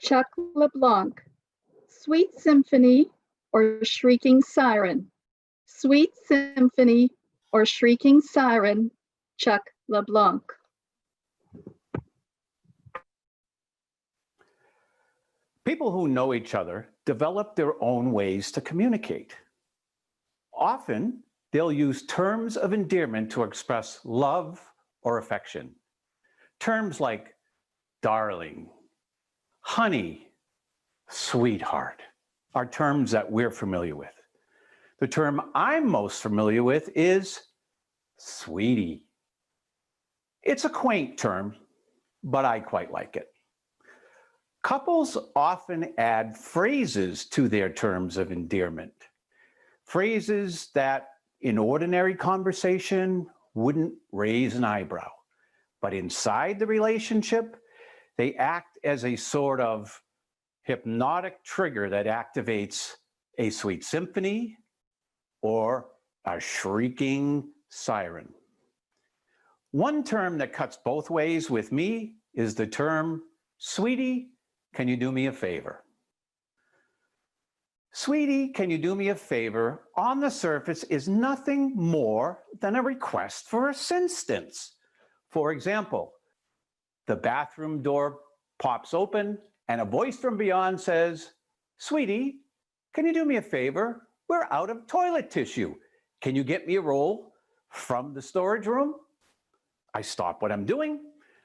Chuck LeBlanc. Sweet Symphony or Shrieking Siren? Sweet Symphony or Shrieking Siren? Chuck LeBlanc. People who know each other develop their own ways to communicate. Often, they'll use terms of endearment to express love or affection. Terms like darling, honey, sweetheart are terms that we're familiar with. The term I'm most familiar with is sweetie. It's a quaint term, but I quite like it. Couples often add phrases to their terms of endearment. Phrases that in ordinary conversation wouldn't raise an eyebrow, but inside the relationship, they act as a sort of hypnotic trigger that activates a sweet symphony or a shrieking siren. One term that cuts both ways with me is the term, sweetie, can you do me a favor? Sweetie, can you do me a favor? On the surface is nothing more than a request for assistance. For example, the bathroom door pops open and a voice from beyond says, sweetie, can you do me a favor? We're out of toilet tissue. Can you get me a roll from the storage room? I stop what I'm doing.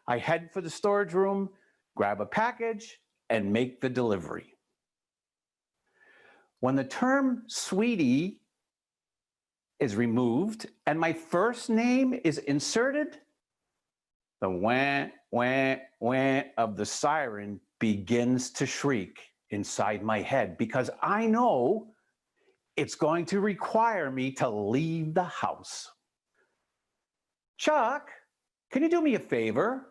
I head for the storage room, grab a package, and make the delivery. When the term sweetie is removed and my first name is inserted, the wah, wah, wah of the siren begins to shriek inside my head because I know it's going to require me to leave the house. Chuck, can you do me a favor?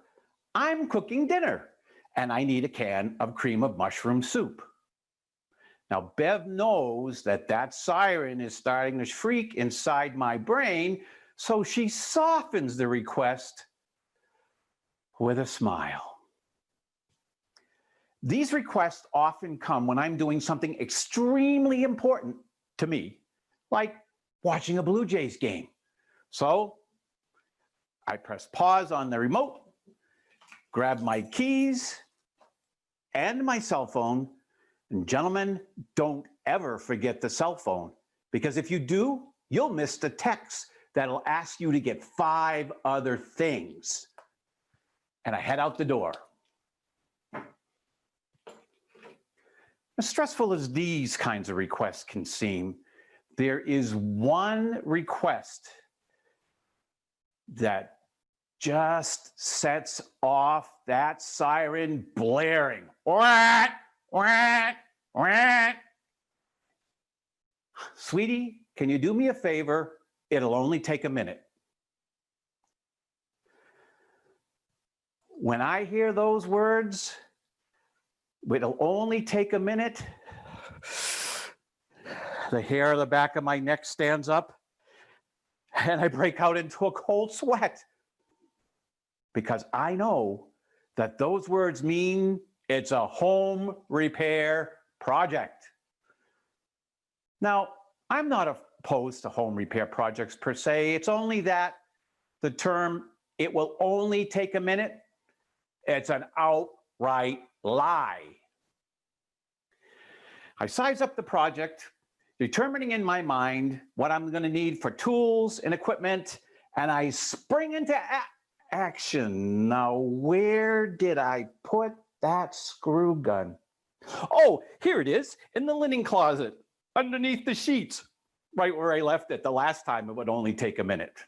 I'm cooking dinner and I need a can of cream of mushroom soup. Now, Bev knows that that siren is starting to shriek inside my brain, so she softens the request with a smile. These requests often come when I'm doing something extremely important to me, like watching a Blue Jays game. So I press pause on the remote, grab my keys and my cell phone. And gentlemen, don't ever forget the cell phone, because if you do, you'll miss the text that'll ask you to get 5 other things. And I head out the door. As stressful as these kinds of requests can seem, there is one request that just sets off that siren blaring. Wah, wah, wah. Sweetie, can you do me a favor? It'll only take a minute. When I hear those words, it'll only take a minute, the hair on the back of my neck stands up and I break out into a cold sweat because I know that those words mean it's a home repair project. Now, I'm not opposed to home repair projects per se. It's only that the term, it will only take a minute, it's an outright lie. I size up the project, determining in my mind what I'm going to need for tools and equipment, and I spring into action. Now, where did I put that screw gun? Oh, here it is, in the linen closet, underneath the sheets, right where I left it the last time it would only take a minute.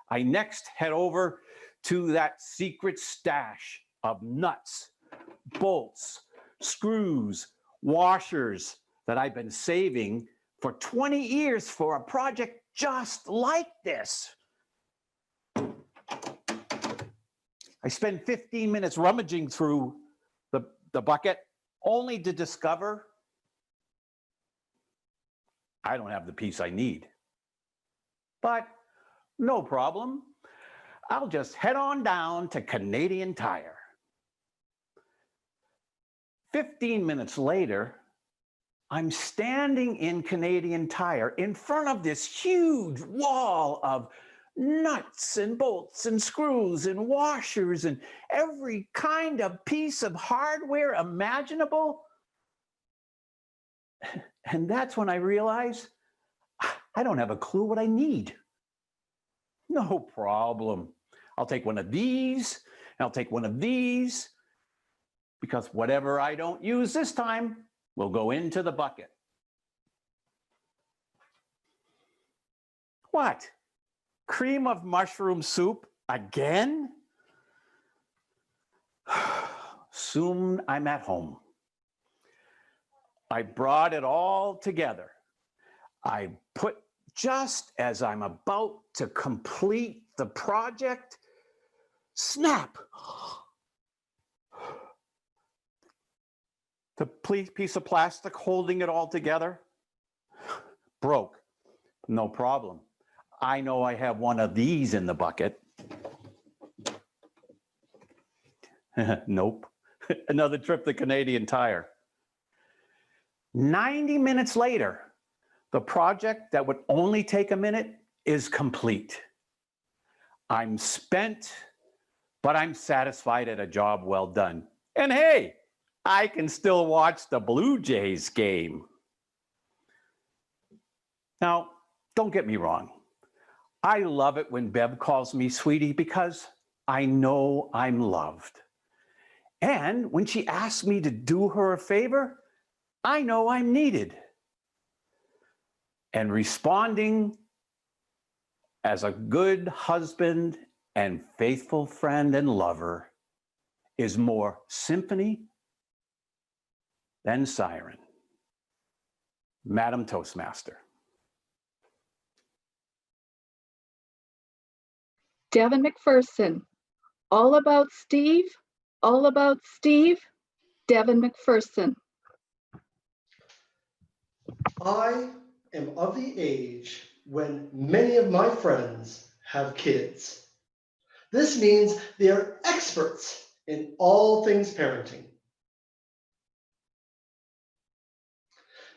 I next head over to that secret stash of nuts, bolts, screws, washers that I've been saving for 20 years for a project just like this. I spend 15 minutes rummaging through the bucket only to discover I don't have the piece I need. But no problem. I'll just head on down to Canadian Tire. 15 minutes later, I'm standing in Canadian Tire in front of this huge wall of nuts and bolts and screws and washers and every kind of piece of hardware imaginable. And that's when I realize I don't have a clue what I need. No problem. I'll take one of these, and I'll take one of these, because whatever I don't use this time will go into the bucket. What? Cream of mushroom soup again? Soon I'm at home. I brought it all together. I put, just as I'm about to complete the project, snap! The piece of plastic holding it all together broke. No problem. I know I have one of these in the bucket. Nope. Another trip to Canadian Tire. 90 minutes later, the project that would only take a minute is complete. I'm spent, but I'm satisfied at a job well done. And hey, I can still watch the Blue Jays game. Now, don't get me wrong. I love it when Bev calls me sweetie because I know I'm loved. And when she asks me to do her a favor, I know I'm needed. And responding as a good husband and faithful friend and lover is more symphony than siren. Madam Toastmaster. Devin McPherson. All about Steve. All about Steve. Devin McPherson. I am of the age when many of my friends have kids. This means they are experts in all things parenting.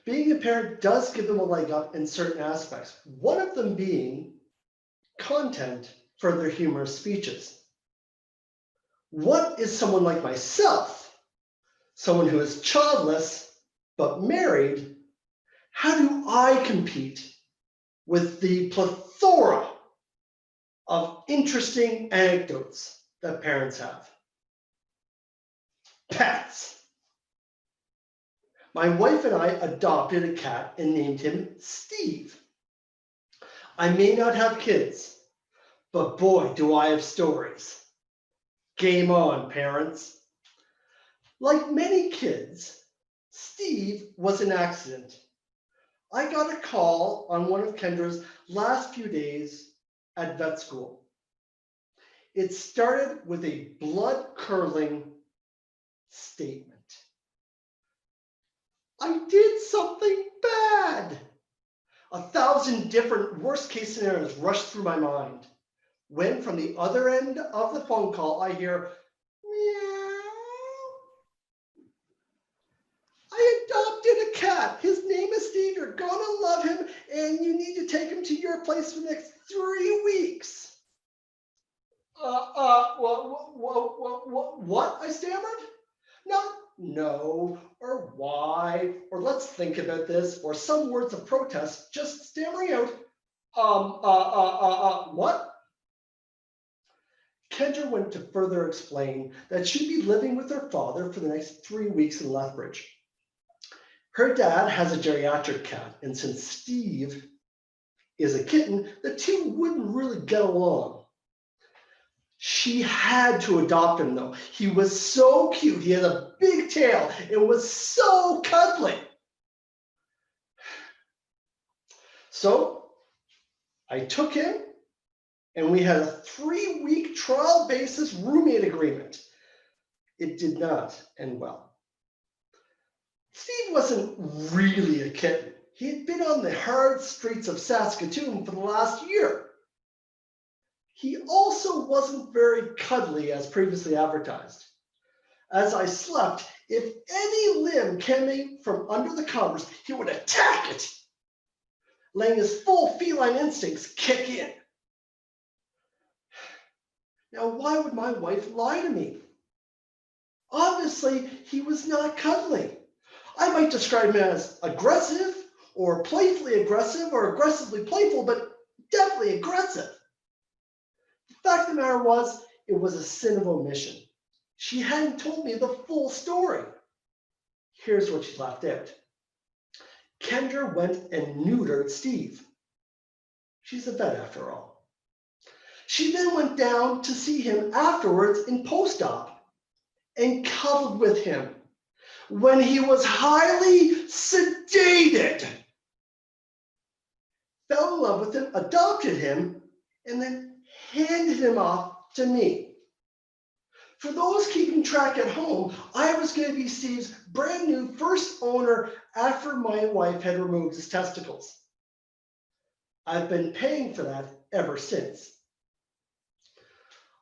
Being a parent does give them a leg up in certain aspects, one of them being content for their humorous speeches. What is someone like myself, someone who is childless but married, how do I compete with the plethora of interesting anecdotes that parents have? Pets. My wife and I adopted a cat and named him Steve. I may not have kids, but boy, do I have stories. Game on, parents. Like many kids, Steve was an accident. I got a call on one of Kendra's last few days at vet school. It started with a blood-curdling statement. I did something bad. 1,000 different worst-case scenarios rushed through my mind. When from the other end of the phone call, I hear, meow. I adopted a cat. His name is Steve. You're gonna love him, and you need to take him to your place for the next 3 weeks. What? I stammered. No, or why, or let's think about this, or some words of protest, just stammering out, what? Kendra went to further explain that she'd be living with her father for the next 3 weeks in Lethbridge. Her dad has a geriatric cat, and since Steve is a kitten, the two wouldn't really get along. She had to adopt him though. He was so cute. He had a big tail. It was so cuddly. So I took him and we had a 3-week trial basis roommate agreement. It did not end well. Steve wasn't really a kitten. He had been on the hard streets of Saskatoon for the last year. He also wasn't very cuddly as previously advertised. As I slept, If any limb came from under the covers, he would attack it, letting his full feline instincts kick in. Now, why would my wife lie to me? Obviously, he was not cuddly. I might describe him as aggressive, or playfully aggressive, or aggressively playful, but definitely aggressive. The fact of the matter was, it was a sin of omission. She hadn't told me the full story. Here's what she left out. Kendra went and neutered Steve. She's a vet after all. She then went down to see him afterwards in post-op and cuddled with him when he was highly sedated. Fell in love with him, adopted him, and then handed him off to me. For those keeping track at home, I was going to be Steve's brand new first owner after my wife had removed his testicles. I've been paying for that ever since.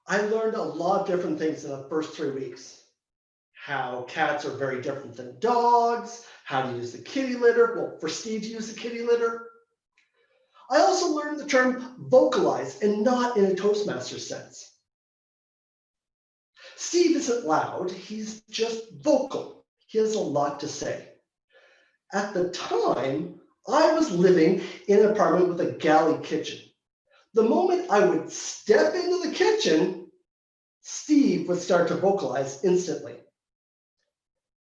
I learned a lot of different things in the first 3 weeks. How cats are very different than dogs, how to use the kitty litter, well, for Steve to use the kitty litter. I also learned the term vocalize and not in a Toastmasters sense. Steve isn't loud, he's just vocal. He has a lot to say. At the time, I was living in an apartment with a galley kitchen. The moment I would step into the kitchen, Steve would start to vocalize instantly.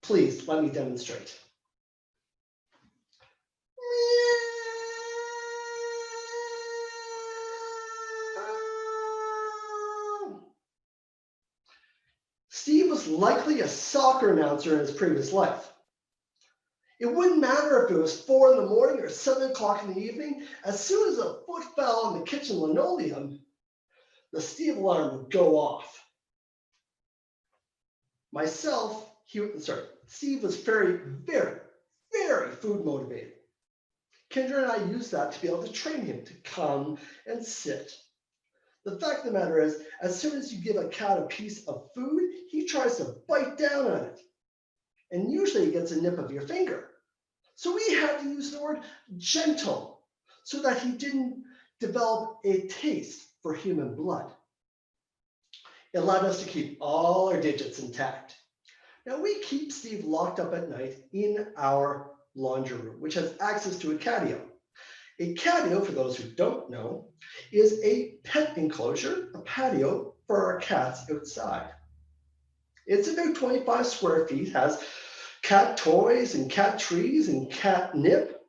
Please let me demonstrate. Steve was likely a soccer announcer in his previous life. It wouldn't matter if it was 4 in the morning or 7 o'clock in the evening. As soon as a foot fell on the kitchen linoleum, the Steve alarm would go off. Steve was very, very, very food motivated. Kendra and I used that to be able to train him to come and sit. The fact of the matter is, as soon as you give a cat a piece of food, he tries to bite down on it. And usually he gets a nip of your finger. So we had to use the word gentle so that he didn't develop a taste for human blood. It allowed us to keep all our digits intact. Now we keep Steve locked up at night in our laundry room, which has access to a catio. A catio, for those who don't know, is a pet enclosure, a patio for our cats outside. It's about 25 square feet, has cat toys and cat trees and catnip.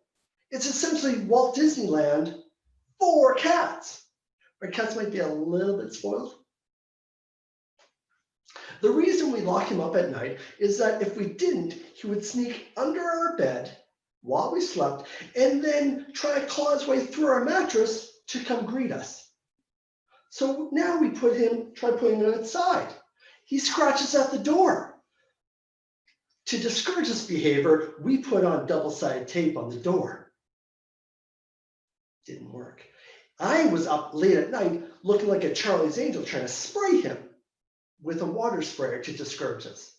It's essentially Walt Disneyland for cats. Our cats might be a little bit spoiled. The reason we lock him up at night is that if we didn't, he would sneak under our bed while we slept and then try to claw his way through our mattress to come greet us. So now we try putting him outside. He scratches at the door. To discourage this behavior, we put on double-sided tape on the door. Didn't work. I was up late at night looking like a Charlie's Angel trying to spray him with a water sprayer to discourage us.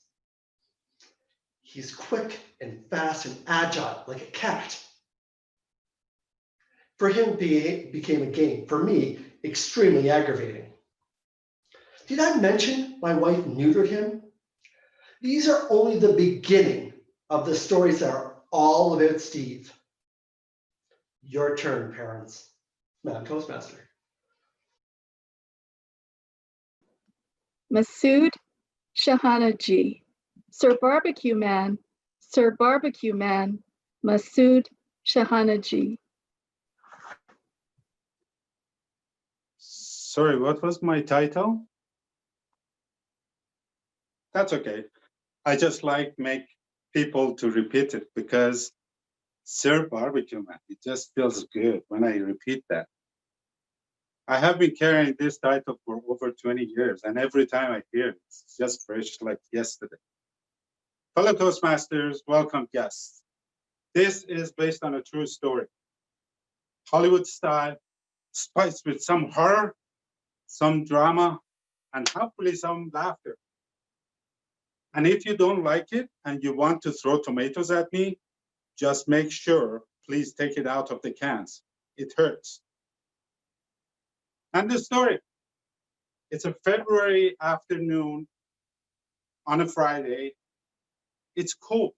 He's quick and fast and agile like a cat. For him, it became a game. For me, extremely aggravating. Did I mention my wife neutered him? These are only the beginning of the stories that are all about Steve. Your turn, parents. Madam Toastmaster. Masood Shahanaji, Sir Barbecue Man, Sir Barbecue Man, Masood Shahanaji. Sorry, what was my title? That's okay. I just make people to repeat it because Sir Barbecue Man, it just feels good when I repeat that. I have been carrying this title for over 20 years, and every time I hear it, it's just fresh like yesterday. Fellow Toastmasters, welcome guests. This is based on a true story. Hollywood style, spiced with some horror, some drama, and hopefully some laughter. And if you don't like it and you want to throw tomatoes at me, just make sure, please take it out of the cans. It hurts. And the story. It's a February afternoon on a Friday. It's cold.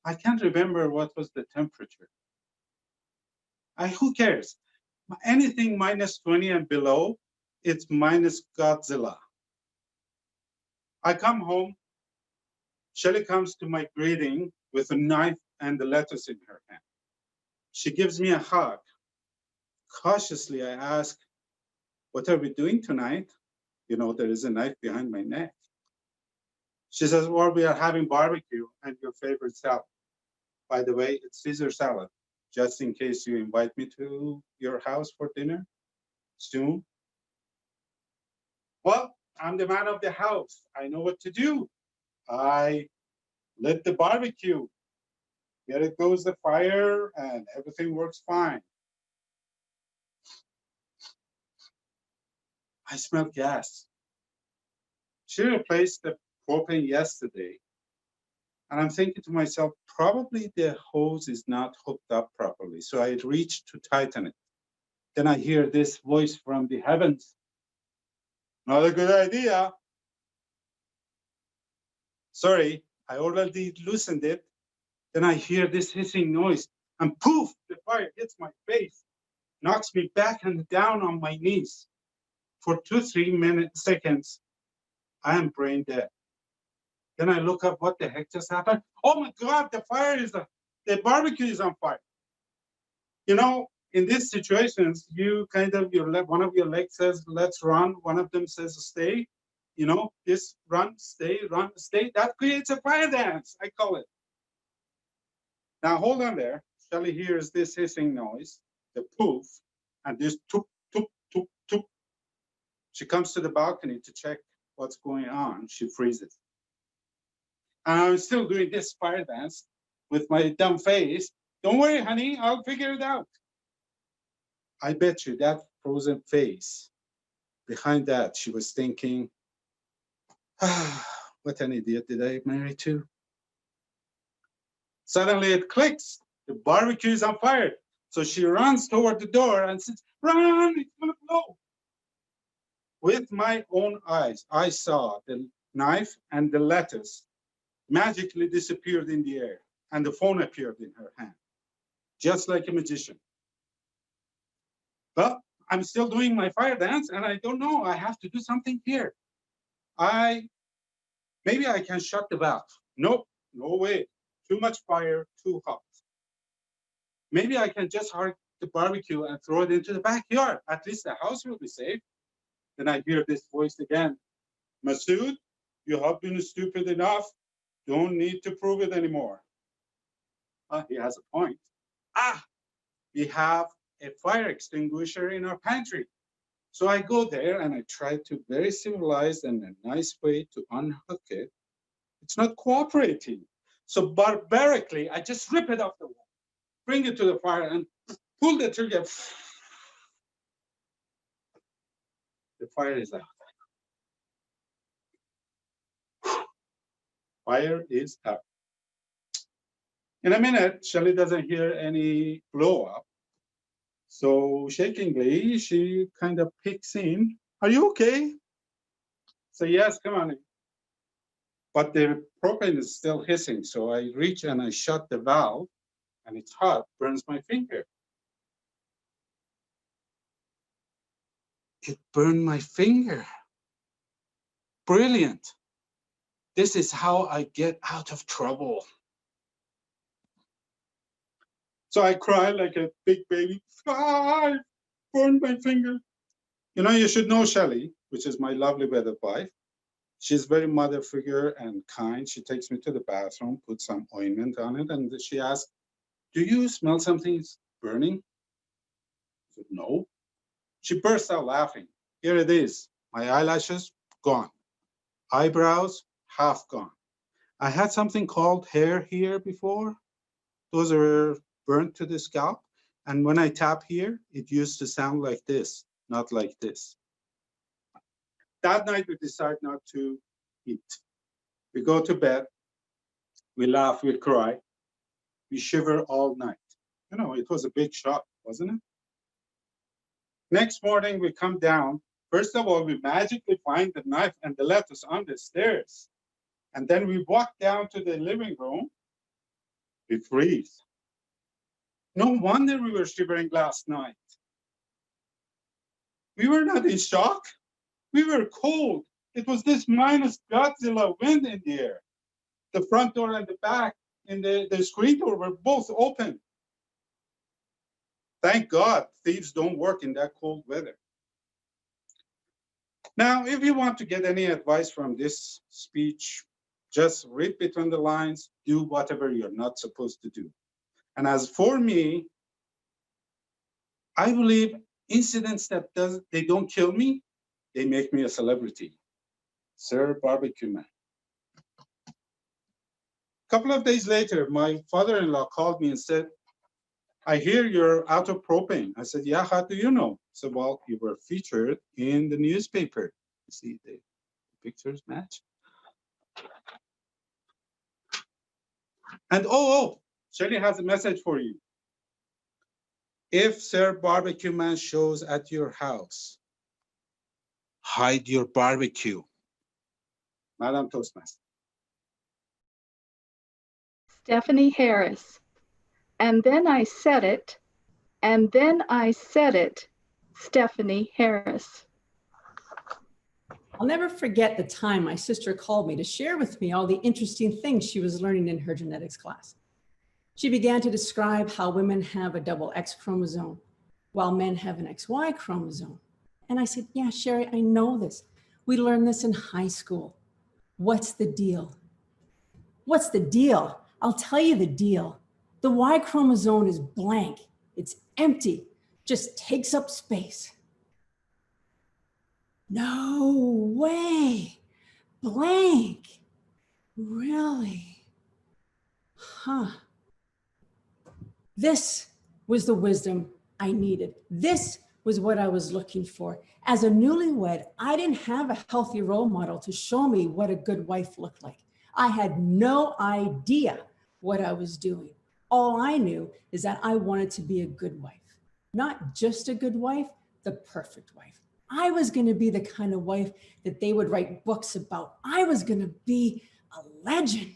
I can't remember what was the temperature. Who cares? Anything minus 20 and below, it's minus Godzilla. I come home. Shelly comes to my greeting with a knife and the lettuce in her hand. She gives me a hug. Cautiously, I ask, what are we doing tonight? You know, there is a knife behind my neck. She says, well, we are having barbecue and your favorite salad. By the way, it's Caesar salad, just in case you invite me to your house for dinner soon. Well, I'm the man of the house. I know what to do. I lit the barbecue. Here it goes the fire and everything works fine. I smell gas. She replaced the propane yesterday. And I'm thinking to myself, probably the hose is not hooked up properly. So I reach to tighten it. Then I hear this voice from the heavens. Not a good idea. Sorry, I already loosened it. Then I hear this hissing noise. And poof, the fire hits my face, knocks me back and down on my knees. For 2-3 seconds, I am brain dead. Then I look up, what the heck just happened? Oh my God, the barbecue is on fire. You know, in these situations, you kind of, one of your legs says, let's run. One of them says, stay. You know, this run, stay. That creates a fire dance, I call it. Now hold on there. Shelly hears this hissing noise, the poof, and this toop, toop, toop, toop. She comes to the balcony to check what's going on. She freezes. And I'm still doing this fire dance with my dumb face. Don't worry, honey, I'll figure it out. I bet you that frozen face, behind that, she was thinking, what an idiot did I marry to? Suddenly it clicks. The barbecue is on fire. So she runs toward the door and says, run, it's gonna blow. With my own eyes, I saw the knife and the lettuce magically disappeared in the air, and the phone appeared in her hand, just like a magician. Well, I'm still doing my fire dance, and I don't know, I have to do something here. Maybe I can shut the valve. Nope, no way. Too much fire, too hot. Maybe I can just hard the barbecue and throw it into the backyard. At least the house will be safe. Then I hear this voice again. Masood, you have been stupid enough. Don't need to prove it anymore. He has a point. We have a fire extinguisher in our pantry. So I go there and I try to very civilized and a nice way to unhook it. It's not cooperating. So barbarically, I just rip it off the wall, bring it to the fire and pull the trigger. The fire is out. Fire is out. In a minute, Shelly doesn't hear any blow up. So shakingly, she kind of peeks in. Are you okay? So yes, come on in. But the propane is still hissing. So I reach and I shut the valve and it's hot, burns my finger. It burned my finger. Brilliant. This is how I get out of trouble. So I cry like a big baby. I burned my finger. You know, you should know Shelly, which is my lovely weather wife. She's very mother figure and kind. She takes me to the bathroom, puts some ointment on it, and she asks, do you smell something burning? I said, no. She bursts out laughing. Here it is. My eyelashes, gone. Eyebrows, half gone. I had something called hair here before. Those are burnt to the scalp. And when I tap here, it used to sound like this, not like this. That night, we decided not to eat. We go to bed, we laugh, we cry, we shiver all night. You know, it was a big shock, wasn't it? Next morning, we come down. First of all, we magically find the knife and the lettuce on the stairs. And then we walk down to the living room, we freeze. No wonder we were shivering last night. We were not in shock. We were cold. It was this minus Godzilla wind in the air. The front door and the back and the screen door were both open. Thank God thieves don't work in that cold weather. Now, if you want to get any advice from this speech, just read between the lines, do whatever you're not supposed to do. And as for me, I believe incidents that they don't kill me, they make me a celebrity. Sir Barbecue Man. A couple of days later, my father-in-law called me and said, I hear you're out of propane. I said, yeah, how do you know? He said, well, you were featured in the newspaper. You see, the pictures match. And Shirley has a message for you. If Sir Barbecue Man shows at your house, hide your barbecue. Madam Toastmaster. Stephanie Harris. And then I said it, and then I said it, Stephanie Harris. I'll never forget the time my sister called me to share with me all the interesting things she was learning in her genetics class. She began to describe how women have a double X chromosome, while men have an XY chromosome. And I said, yeah, Sherry, I know this. We learned this in high school. What's the deal? What's the deal? I'll tell you the deal. The Y chromosome is blank. It's empty, just takes up space. No way, blank, really? Huh. This was the wisdom I needed. This was what I was looking for. As a newlywed, I didn't have a healthy role model to show me what a good wife looked like. I had no idea what I was doing. All I knew is that I wanted to be a good wife, not just a good wife, the perfect wife. I was going to be the kind of wife that they would write books about. I was going to be a legend.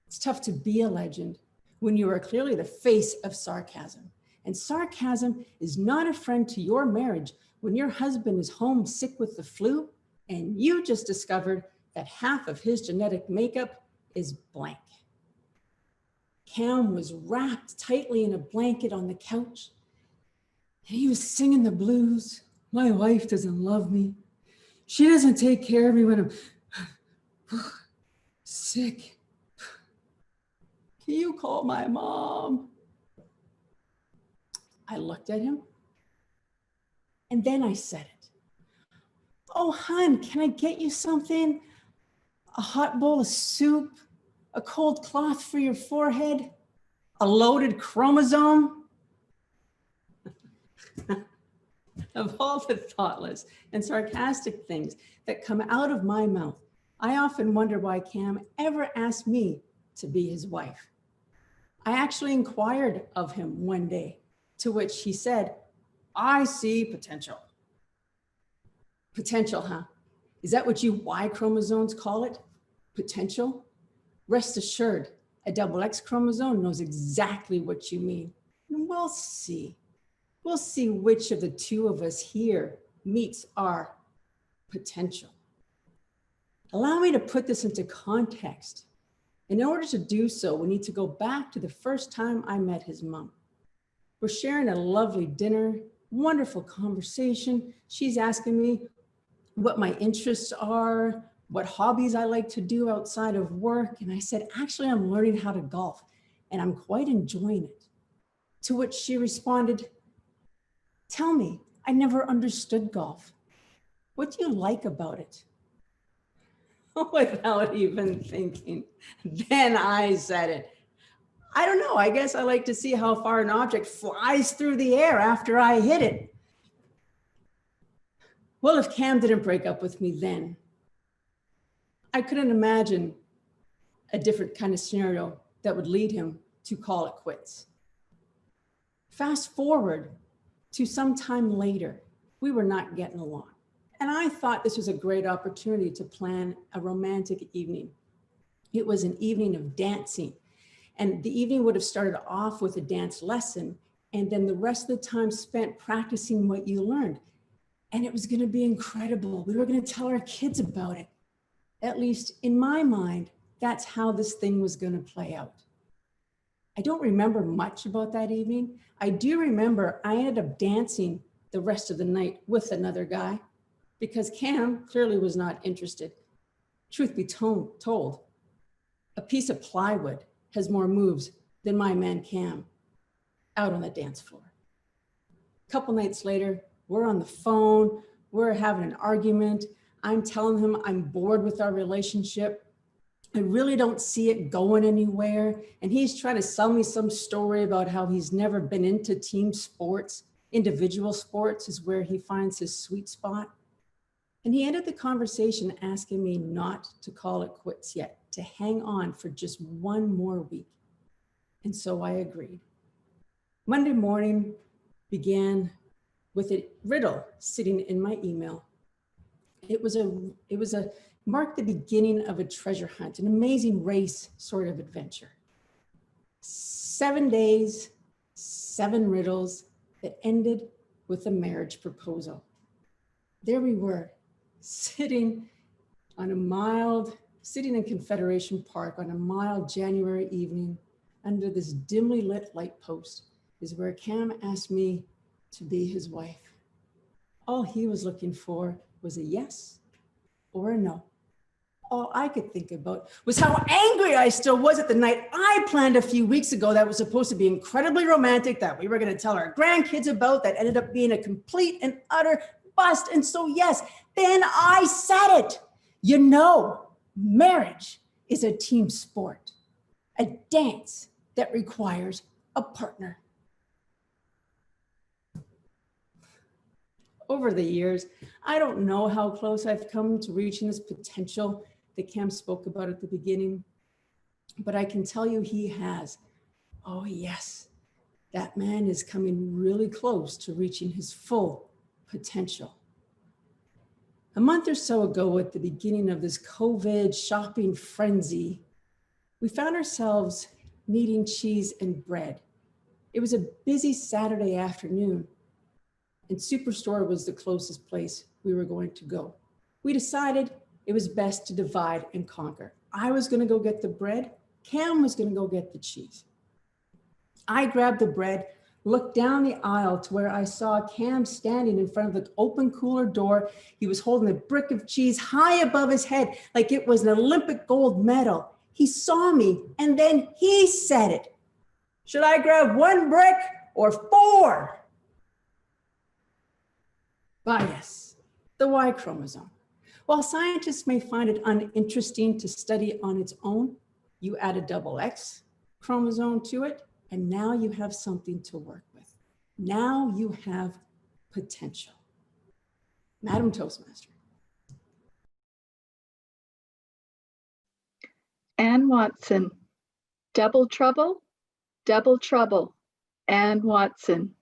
It's tough to be a legend when you are clearly the face of sarcasm. And sarcasm is not a friend to your marriage when your husband is home sick with the flu and you just discovered that half of his genetic makeup is blank. Cam was wrapped tightly in a blanket on the couch. And he was singing the blues. My wife doesn't love me. She doesn't take care of me when I'm sick. Can you call my mom? I looked at him and then I said it. Oh, hon, can I get you something? A hot bowl of soup, a cold cloth for your forehead, a loaded chromosome? Of all the thoughtless and sarcastic things that come out of my mouth, I often wonder why Cam ever asked me to be his wife. I actually inquired of him one day, to which he said, I see potential. Potential, huh? Is that what you Y chromosomes call it? Potential? Rest assured, a double X chromosome knows exactly what you mean. And we'll see. We'll see which of the two of us here meets our potential. Allow me to put this into context. In order to do so, we need to go back to the first time I met his mom. We're sharing a lovely dinner, wonderful conversation. She's asking me what my interests are, what hobbies I like to do outside of work. And I said, actually, I'm learning how to golf and I'm quite enjoying it. To which she responded, tell me, I never understood golf. What do you like about it? Without even thinking, then I said it. I don't know, I guess I like to see how far an object flies through the air after I hit it. Well, if Cam didn't break up with me then, I couldn't imagine a different kind of scenario that would lead him to call it quits. Fast forward to some time later, we were not getting along. And I thought this was a great opportunity to plan a romantic evening. It was an evening of dancing. And the evening would have started off with a dance lesson, and then the rest of the time spent practicing what you learned. And it was going to be incredible. We were going to tell our kids about it. At least in my mind, that's how this thing was going to play out. I don't remember much about that evening. I do remember I ended up dancing the rest of the night with another guy because Cam clearly was not interested. Truth be told, a piece of plywood has more moves than my man Cam out on the dance floor. A couple nights later, we're on the phone, we're having an argument. I'm telling him I'm bored with our relationship. I really don't see it going anywhere. And he's trying to sell me some story about how he's never been into team sports. Individual sports is where he finds his sweet spot. And he ended the conversation asking me not to call it quits yet, to hang on for just one more week. And so I agreed. Monday morning began with a riddle sitting in my email. It was a marked the beginning of a treasure hunt, an amazing race sort of adventure. 7 days, 7 riddles that ended with a marriage proposal. There we were, sitting in Confederation Park on a mild January evening under this dimly lit light post is where Cam asked me to be his wife. All he was looking for was a yes or a no. All I could think about was how angry I still was at the night I planned a few weeks ago that was supposed to be incredibly romantic, that we were going to tell our grandkids about, that ended up being a complete and utter bust. And so, yes, then I said it. You know, marriage is a team sport, a dance that requires a partner. Over the years, I don't know how close I've come to reaching this potential that Cam spoke about at the beginning, but I can tell you he has. Oh yes, that man is coming really close to reaching his full potential. A month or so ago, at the beginning of this COVID shopping frenzy, we found ourselves needing cheese and bread. It was a busy Saturday afternoon, and Superstore was the closest place we were going to go. We decided it was best to divide and conquer. I was gonna go get the bread, Cam was gonna go get the cheese. I grabbed the bread, looked down the aisle to where I saw Cam standing in front of the open cooler door. He was holding a brick of cheese high above his head like it was an Olympic gold medal. He saw me and then he said it. Should I grab 1 brick or 4? Bias, the Y chromosome. While scientists may find it uninteresting to study on its own, you add a double X chromosome to it, and now you have something to work with. Now you have potential. Madam Toastmaster. Ann Watson, double trouble, Ann Watson.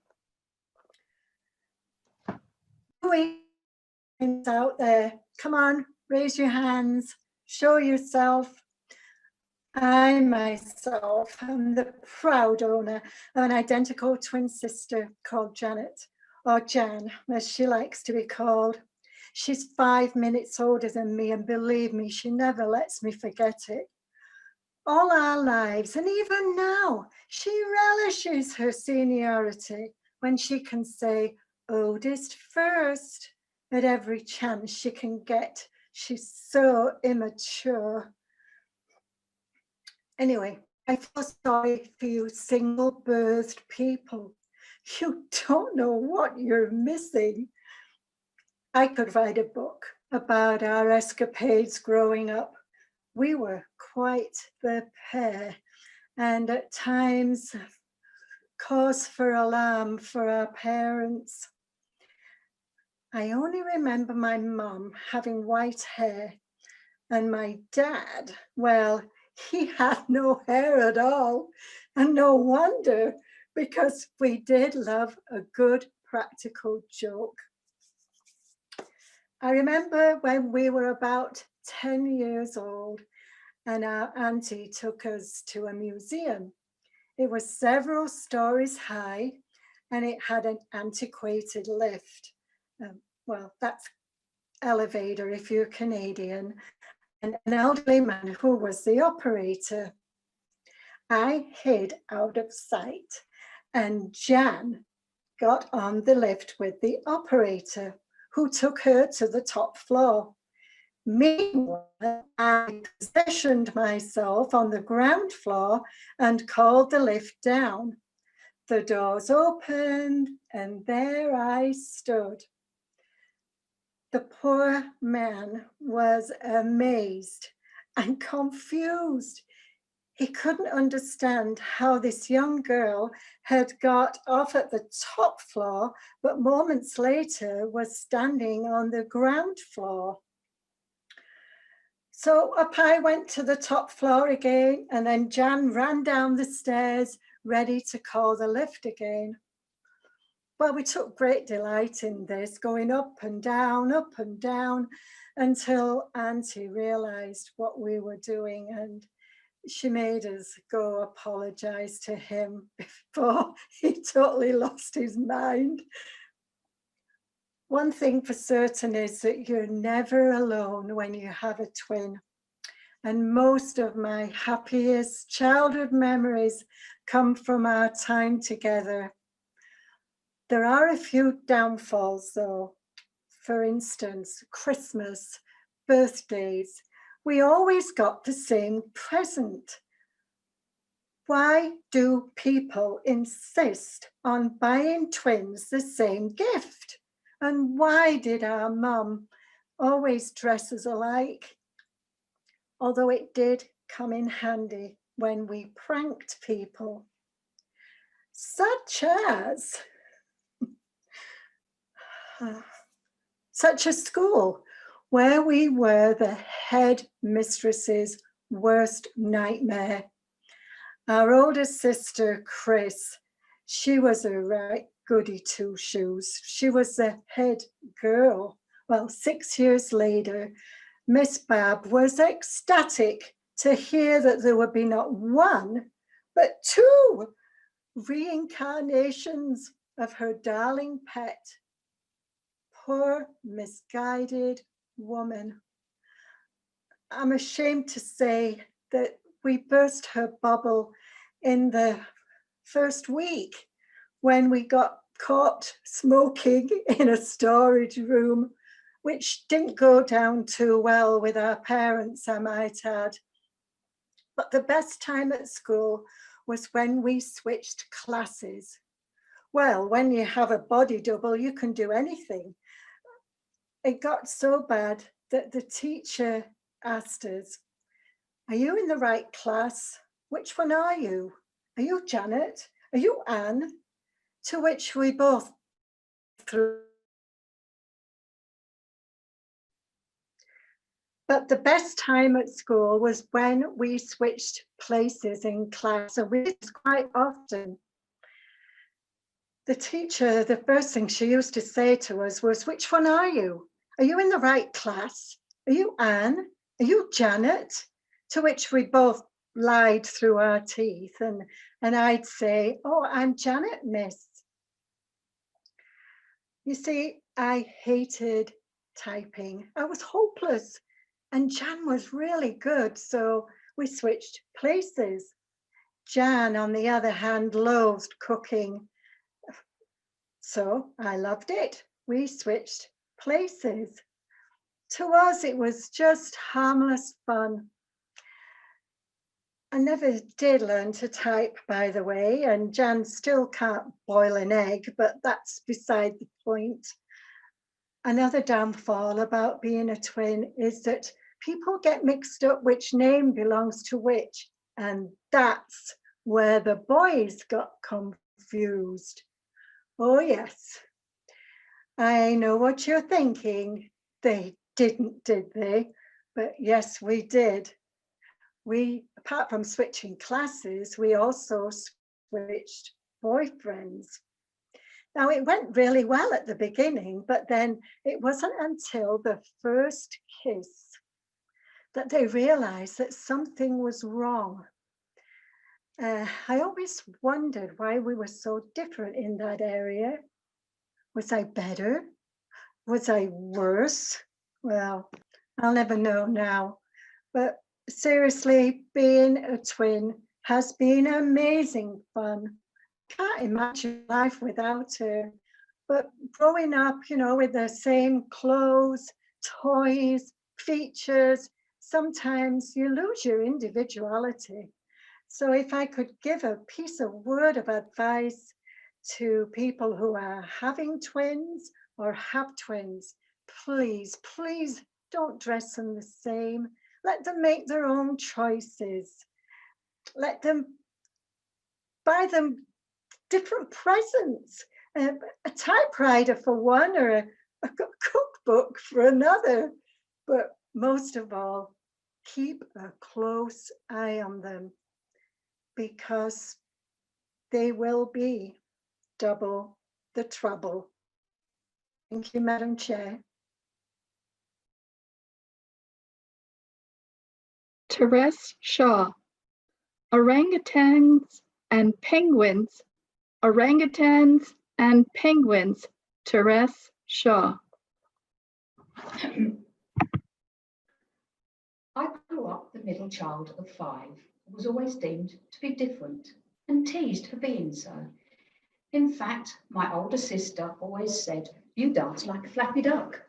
Out there, come on, raise your hands, show yourself. I myself am the proud owner of an identical twin sister called Janet, or Jan, as she likes to be called. She's 5 minutes older than me, and believe me, she never lets me forget it. All our lives, and even now, she relishes her seniority when she can say, oldest first, at every chance she can get. She's so immature. Anyway, I feel sorry for you single-birthed people. You don't know what you're missing. I could write a book about our escapades growing up. We were quite the pair, and at times cause for alarm for our parents. I only remember my mum having white hair And my dad, well, he had no hair at all. And no wonder, because we did love a good practical joke. I remember when we were about 10 years old and our auntie took us to a museum. It was several stories high and it had an antiquated lift. Well, that's elevator if you're Canadian, and an elderly man who was the operator. I hid out of sight and Jan got on the lift with the operator, who took her to the top floor. Meanwhile, I positioned myself on the ground floor and called the lift down. The doors opened and there I stood. The poor man was amazed and confused. He couldn't understand how this young girl had got off at the top floor, but moments later was standing on the ground floor. So up I went to the top floor again, and then Jan ran down the stairs, ready to call the lift again. Well, we took great delight in this, going up and down, until Auntie realized what we were doing, and she made us go apologize to him before he totally lost his mind. One thing for certain is that you're never alone when you have a twin. And most of my happiest childhood memories come from our time together. There are a few downfalls though. For instance, Christmas, birthdays, we always got the same present. Why do people insist on buying twins the same gift? And why did our mum always dress us alike? Although it did come in handy when we pranked people. Such a school where we were the head mistress's worst nightmare. Our older sister, Chris, she was a right goody two-shoes. She was the head girl. Well, 6 years later, Miss Bab was ecstatic to hear that there would be not one, but 2 reincarnations of her darling pet. Poor misguided woman. I'm ashamed to say that we burst her bubble in the first week when we got caught smoking in a storage room, which didn't go down too well with our parents, I might add. But the best time at school was when we switched classes. Well, when you have a body double, you can do anything. It got so bad that the teacher asked us, "Are you in the right class? Which one are you? Are you Janet? Are you Anne?" To which we both threw. But the best time at school was when we switched places in class, and we did this quite often. The teacher, the first thing she used to say to us was, "Which one are you? Are you in the right class? Are you Anne? Are you Janet?" To which we both lied through our teeth, and I'd say, "Oh, I'm Janet, miss." You see, I hated typing. I was hopeless, and Jan was really good, so we switched places. Jan, on the other hand, loathed cooking, so I loved it. We switched places. To us, it was just harmless fun. I never did learn to type, by the way, and Jan still can't boil an egg, but that's beside the point. Another downfall about being a twin is that people get mixed up which name belongs to which, and that's where the boys got confused. Oh yes, I know what you're thinking. They didn't, did they? But yes, we did. We, apart from switching classes, we also switched boyfriends. Now, it went really well at the beginning, but then it wasn't until the first kiss that they realized that something was wrong. I always wondered why we were so different in that area. Was I better? Was I worse? Well, I'll never know now. But seriously, being a twin has been amazing fun. Can't imagine life without her. But growing up, you know, with the same clothes, toys, features, sometimes you lose your individuality. So if I could give a piece of word of advice to people who are having twins or have twins, please, please don't dress them the same. Let them make their own choices. Let them buy them different presents, a typewriter for one or a cookbook for another. But most of all, keep a close eye on them, because they will be double the trouble. Thank you, Madam Chair. Theresa Shah. Orangutans and penguins. Orangutans and penguins. Theresa Shah. I grew up the middle child of 5, was always deemed to be different and teased for being so. In fact, my older sister always said, "You dance like a flappy duck."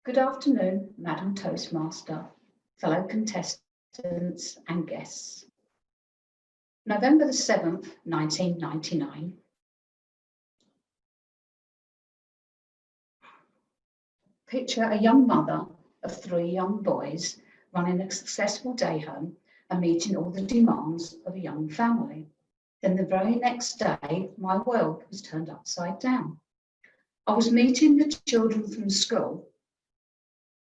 Good afternoon, Madam Toastmaster, fellow contestants and guests. November the 7th, 1999. Picture a young mother of 3 young boys running a successful day home and meeting all the demands of a young family. Then the very next day, my world was turned upside down. I was meeting the children from school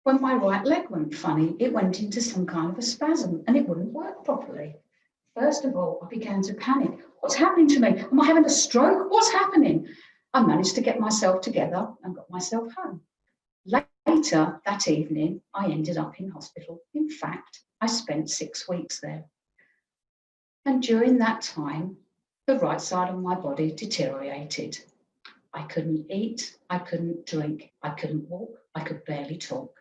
when my right leg went funny. It went into some kind of a spasm and it wouldn't work properly. First of all, I began to panic. What's happening to me? Am I having a stroke? What's happening? I managed to get myself together and got myself home. Later that evening, I ended up in hospital. In fact, I spent 6 weeks there. And during that time, the right side of my body deteriorated. I couldn't eat, I couldn't drink, I couldn't walk, I could barely talk.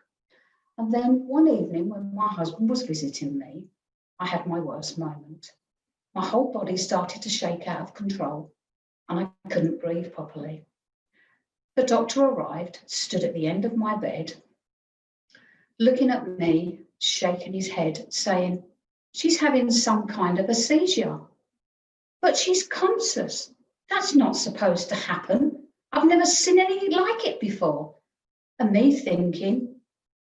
And then one evening when my husband was visiting me, I had my worst moment. My whole body started to shake out of control and I couldn't breathe properly. The doctor arrived, stood at the end of my bed, looking at me, shaking his head, saying, "She's having some kind of a seizure. But she's conscious. That's not supposed to happen. I've never seen anything like it before." And me thinking,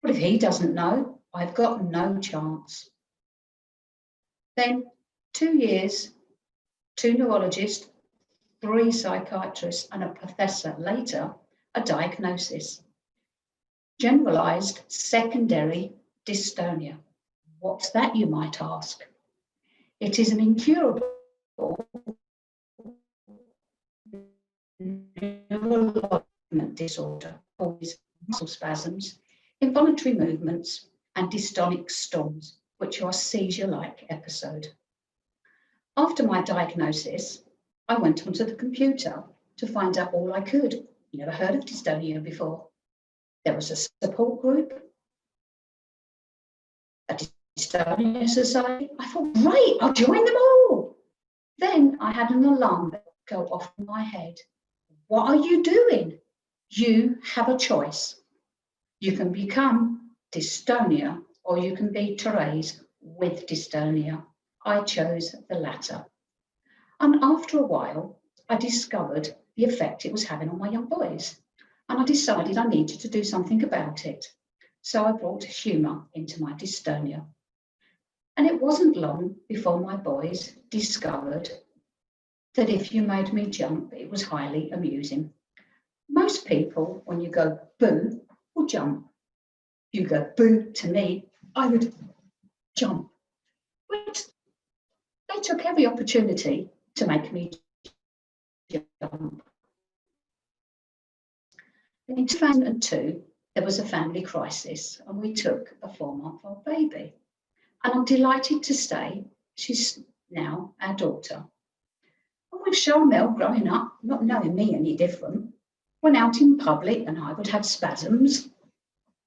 well, if he doesn't know, I've got no chance. Then 2 years, 2 neurologists, 3 psychiatrists and a professor later, a diagnosis. Generalized secondary dystonia. What's that, you might ask? It is an incurable neurological disorder, causes muscle spasms, involuntary movements, and dystonic storms, which are a seizure-like episode. After my diagnosis, I went onto the computer to find out all I could. Never heard of dystonia before. There was a support group, a dystonia society. I thought, great, I'll join them all. Then I had an alarm bell go off in my head. What are you doing? You have a choice. You can become dystonia or you can be Therese with dystonia. I chose the latter. And after a while, I discovered the effect it was having on my young boys. And I decided I needed to do something about it. So I brought humour into my dystonia. And it wasn't long before my boys discovered that if you made me jump, it was highly amusing. Most people, when you go boo, will jump. If you go boo to me, I would jump. Which they took every opportunity to make me jump. In 2002, there was a family crisis and we took a 4-month-old baby. And I'm delighted to say she's now our daughter. And with Charmel growing up, not knowing me any different, went out in public and I would have spasms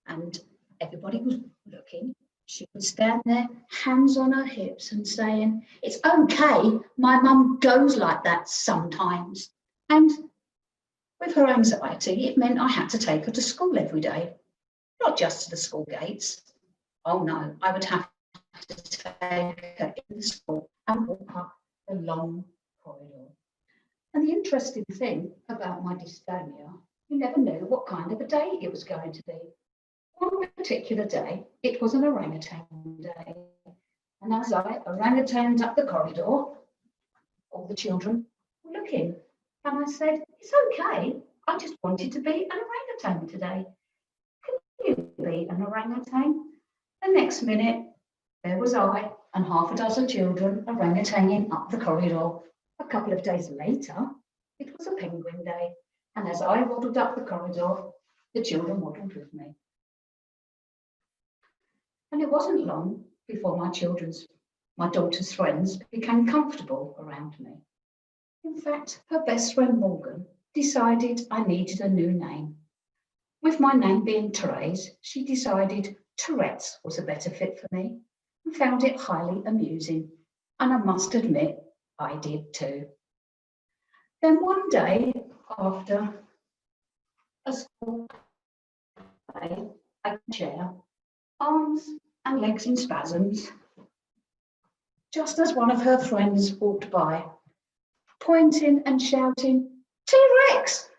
and everybody was looking. She would stand there, hands on her hips and saying, "It's okay, my mum goes like that sometimes." And with her anxiety, it meant I had to take her to school every day, not just to the school gates. Oh no, I would have to take her in the school and walk up the long corridor. And the interesting thing about my dystonia, you never knew what kind of a day it was going to be. One particular day, it was an orangutan day. And as I orangutanned up the corridor, all the children were looking. And I said, "It's okay, I just wanted to be an orangutan today. Can you be an orangutan?" The next minute, there was I and half a dozen children orangutaning up the corridor. A couple of days later, it was a penguin day. And as I waddled up the corridor, the children waddled with me. And it wasn't long before my daughter's friends became comfortable around me. In fact, her best friend Morgan decided I needed a new name. With my name being Therese, she decided Tourette's was a better fit for me and found it highly amusing. And I must admit, I did too. Then one day after a school play, I could chair, arms and legs in spasms, just as one of her friends walked by, pointing and shouting, "T-Rex!"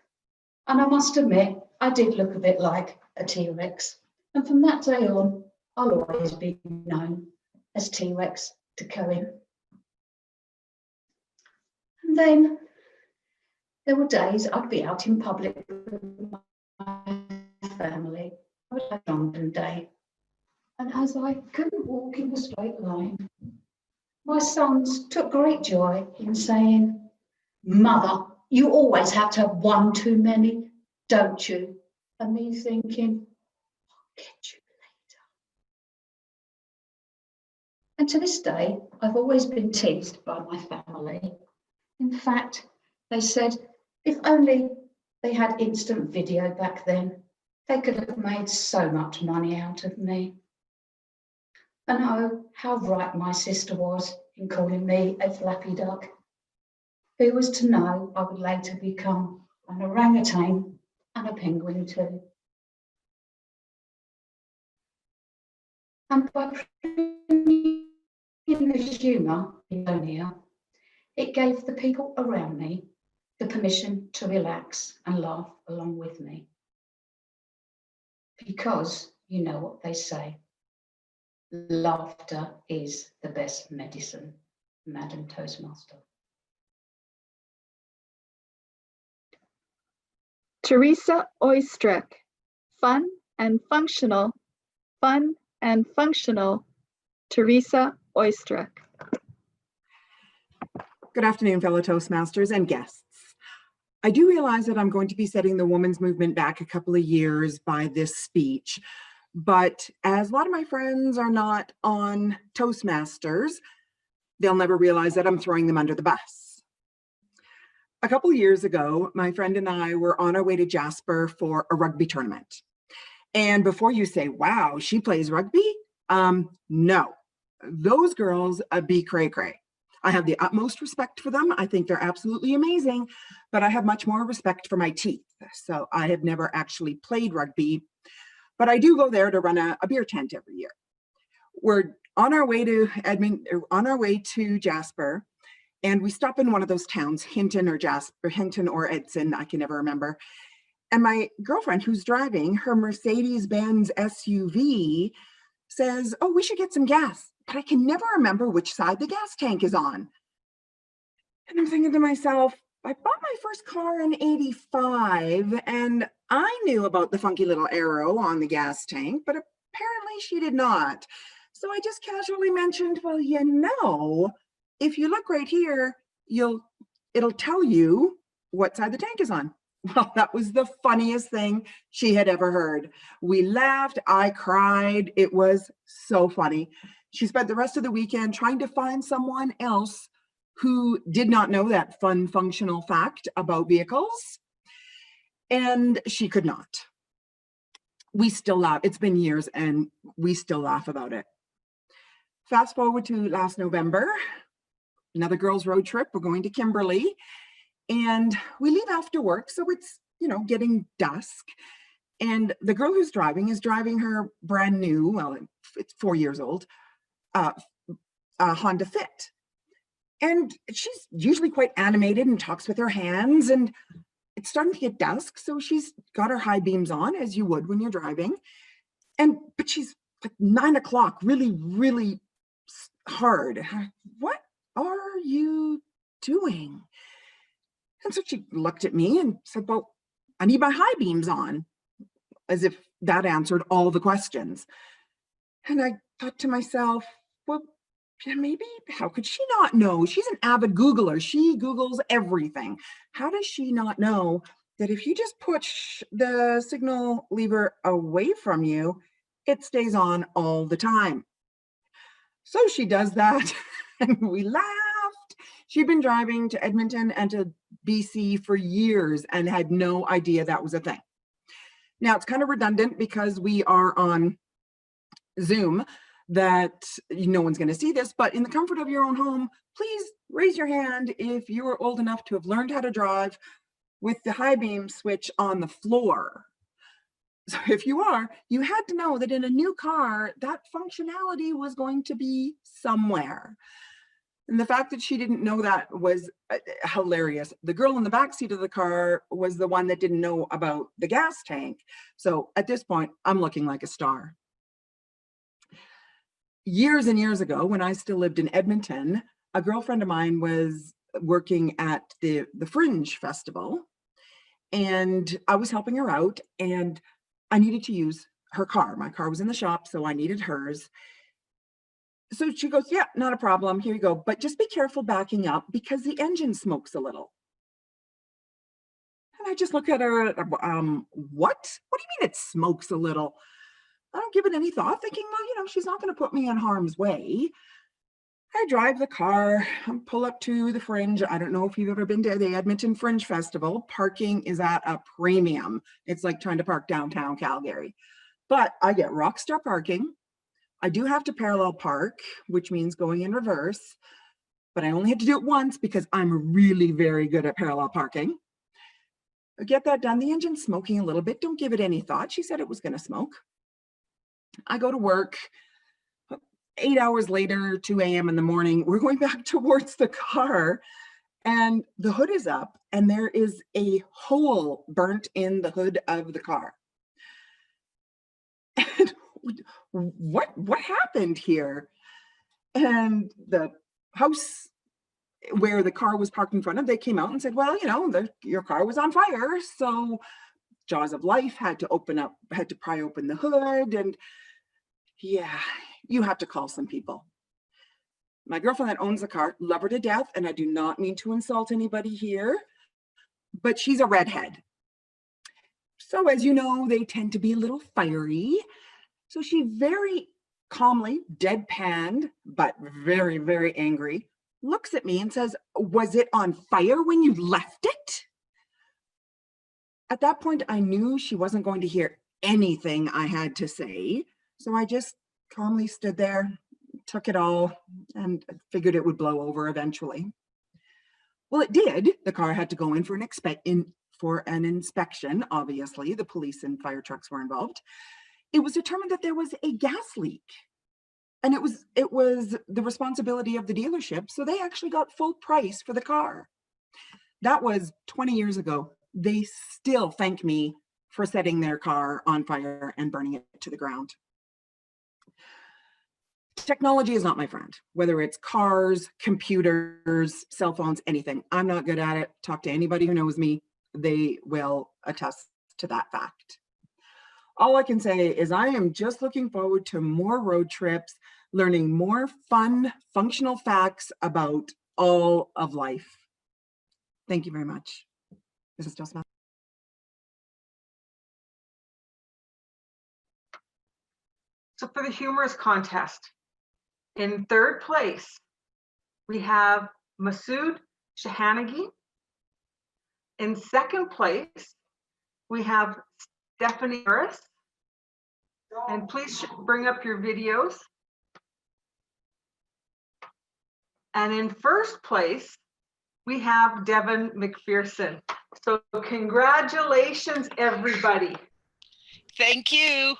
And I must admit, I did look a bit like a T-Rex. And from that day on, I'll always be known as T-Rex to Cohen. And then there were days I'd be out in public with my family. I would have a drunken day. And as I couldn't walk in a straight line, my sons took great joy in saying, "Mother, you always have to have one too many, don't you?" And me thinking, "I'll get you later." And to this day, I've always been teased by my family. In fact, they said, if only they had instant video back then, they could have made so much money out of me. And oh, how right my sister was in calling me a flappy duck. Who was to know I would later become an orangutan and a penguin too? And by bringing the humour in here, it gave the people around me the permission to relax and laugh along with me. Because you know what they say, laughter is the best medicine, Madam Toastmaster. Theresa Oyster, fun and functional, Theresa Oyster. Good afternoon, fellow Toastmasters and guests. I do realize that I'm going to be setting the women's movement back a couple of years by this speech, but as a lot of my friends are not on Toastmasters, they'll never realize that I'm throwing them under the bus. A couple of years ago, my friend and I were on our way to Jasper for a rugby tournament. And before you say, "Wow, she plays rugby?" No, those girls be cray-cray. I have the utmost respect for them. I think they're absolutely amazing, but I have much more respect for my teeth. So I have never actually played rugby, but I do go there to run a beer tent every year. We're on our way to Jasper, and we stop in one of those towns, Hinton or Edson, I can never remember. And my girlfriend who's driving her Mercedes-Benz SUV says, "Oh, we should get some gas," but I can never remember which side the gas tank is on. And I'm thinking to myself, I bought my first car in '85, and I knew about the funky little arrow on the gas tank, but apparently she did not. So I just casually mentioned, well, if you look right here, it'll tell you what side the tank is on. Well, that was the funniest thing she had ever heard. We laughed, I cried. It was so funny. She spent the rest of the weekend trying to find someone else who did not know that fun functional fact about vehicles, and she could not. We still laugh. It's been years and we still laugh about it. Fast forward to last November, another girls' road trip. We're going to Kimberley, and we leave after work, so it's, getting dusk. And the girl who's driving is driving her brand new, well, it's 4 years old, Honda Fit. And she's usually quite animated and talks with her hands, and it's starting to get dusk, so she's got her high beams on, as you would when you're driving. But she's like 9 o'clock, really, really hard. What are you doing? And so she looked at me and said, well, I need my high beams on, as if that answered all the questions. And I thought to myself, well, yeah, maybe, how could she not know? She's an avid Googler. She Googles everything. How does she not know that if you just push the signal lever away from you, it stays on all the time? So she does that, and we laughed. She'd been driving to Edmonton and to BC for years and had no idea that was a thing. Now, it's kind of redundant because we are on Zoom, that no one's going to see this, but in the comfort of your own home, please raise your hand if you are old enough to have learned how to drive with the high beam switch on the floor. So if you are, you had to know that in a new car, that functionality was going to be somewhere. And the fact that she didn't know that was hilarious. The girl in the back seat of the car was the one that didn't know about the gas tank. So at this point, I'm looking like a star. Years and years ago, when I still lived in Edmonton, a girlfriend of mine was working at the Fringe Festival, and I was helping her out, and I needed to use her car. My car was in the shop, so I needed hers. So she goes, yeah, not a problem. Here you go. But just be careful backing up because the engine smokes a little. And I just look at her, what? What do you mean it smokes a little? I don't give it any thought, thinking, well, she's not going to put me in harm's way. I drive the car, pull up to the Fringe. I don't know if you've ever been to the Edmonton Fringe Festival. Parking is at a premium. It's like trying to park downtown Calgary. But I get rock star parking. I do have to parallel park, which means going in reverse. But I only had to do it once because I'm really very good at parallel parking. I get that done. The engine's smoking a little bit. Don't give it any thought. She said it was going to smoke. I go to work. 8 hours later, 2 a.m. in the morning, we're going back towards the car, and the hood is up, and there is a hole burnt in the hood of the car. And what happened here? And the house where the car was parked in front of, they came out and said, well, your car was on fire, so jaws of life had to pry open the hood, and yeah, you have to call some people. My girlfriend that owns the car, love her to death, and I do not mean to insult anybody here, but she's a redhead. So as you know, they tend to be a little fiery. So she very calmly, deadpanned, but very, very angry, looks at me and says, was it on fire when you left it? At that point, I knew she wasn't going to hear anything I had to say. So I just calmly stood there, took it all, and figured it would blow over eventually. Well, it did. The car had to go in for an inspection. Obviously, the police and fire trucks were involved. It was determined that there was a gas leak, and it was the responsibility of the dealership. So they actually got full price for the car. That was 20 years ago. They still thank me for setting their car on fire and burning it to the ground. technology is not my friend, whether it's cars, computers, cell phones, anything. I'm not good at it. Talk to anybody who knows me. They will attest to that fact. All I can say is I am just looking forward to more road trips, learning more fun, functional facts about all of life. Thank you very much. This is Toastmasters. So for the humorous contest, in third place, we have Masood Shahanagi. In second place, we have Stephanie Harris. And please bring up your videos. And in first place, we have Devin McPherson. So congratulations, everybody. Thank you.